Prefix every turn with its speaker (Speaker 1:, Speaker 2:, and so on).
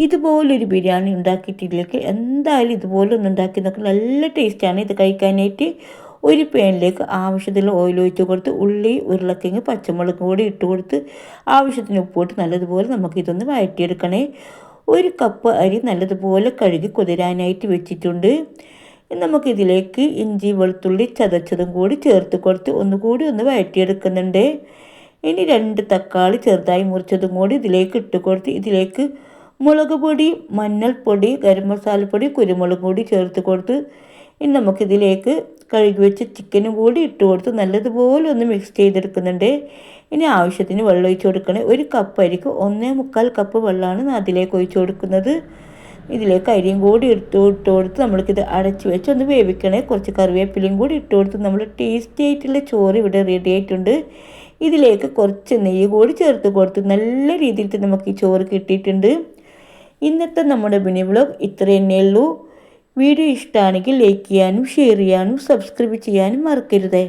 Speaker 1: ഇതുപോലൊരു ബിരിയാണി ഉണ്ടാക്കിയിട്ടില്ലെങ്കിൽ എന്തായാലും ഇതുപോലെ ഒന്ന് ഉണ്ടാക്കി നോക്കി. നല്ല ടേസ്റ്റാണ് ഇത് കഴിക്കാനായിട്ട്. ഒരു പാനിലേക്ക് ആവശ്യത്തിനുള്ള ഓയിൽ ഒഴിച്ച് കൊടുത്ത് ഉള്ളി, ഉരുളക്കിഴങ്ങ്, പച്ചമുളക് കൂടി ഇട്ട് കൊടുത്ത് ആവശ്യത്തിന് ഉപ്പിട്ട് നല്ലതുപോലെ നമുക്കിതൊന്ന് വഴറ്റിയെടുക്കണേ. 1 കപ്പ് അരി നല്ലതുപോലെ കഴുകി കുതിരാനായിട്ട് വെച്ചിട്ടുണ്ട്. നമുക്കിതിലേക്ക് ഇഞ്ചി വെളുത്തുള്ളി ചതച്ചതും കൂടി ചേർത്ത് കൊടുത്ത് ഒന്നുകൂടി ഒന്ന് വഴറ്റിയെടുക്കുന്നുണ്ട്. ഇനി 2 തക്കാളി ചെറുതായി മുറിച്ചതും കൂടി ഇതിലേക്ക് ഇട്ട് കൊടുത്ത് ഇതിലേക്ക് മുളക് പൊടി, മഞ്ഞൾപ്പൊടി, ഗരം മസാലപ്പൊടി, കുരുമുളക് പൊടി ചേർത്ത് കൊടുത്ത് ഇനി നമുക്കിതിലേക്ക് കഴുകി വെച്ച് ചിക്കനും കൂടി ഇട്ട് കൊടുത്ത് നല്ലതുപോലെ ഒന്ന് മിക്സ് ചെയ്തെടുക്കുന്നുണ്ട്. ഇനി ആവശ്യത്തിന് വെള്ളം ഒഴിച്ച് കൊടുക്കണേ. 1 കപ്പ് അരിക്ക് 1.25 കപ്പ് വെള്ളമാണ് അതിലേക്ക് ഒഴിച്ച് കൊടുക്കുന്നത്. ഇതിലേക്ക് അരിയും കൂടി ഇട്ട് കൊടുത്ത് നമ്മൾക്കിത് അടച്ച് വെച്ച് ഒന്ന് വേവിക്കണേ. കുറച്ച് കറിവേപ്പിലയും കൂടി ഇട്ട് കൊടുത്ത് നമ്മൾ ടേസ്റ്റി ആയിട്ടുള്ള ചോറ് ഇവിടെ റെഡി ആയിട്ടുണ്ട്. ഇതിലേക്ക് കുറച്ച് നെയ്യ് കൂടി ചേർത്ത് കൊടുത്ത് നല്ല രീതിയിൽ നമുക്ക് ഈ ചോറ് കിട്ടിയിട്ടുണ്ട്. ഇന്നത്തെ നമ്മുടെ മിനി വ്ലോഗ് ഇത്ര തന്നെയുള്ളൂ. വീഡിയോ ഇഷ്ടമാണെങ്കിൽ ലൈക്ക് ചെയ്യാനും ഷെയർ ചെയ്യാനും സബ്സ്ക്രൈബ് ചെയ്യാനും മറക്കരുതേ.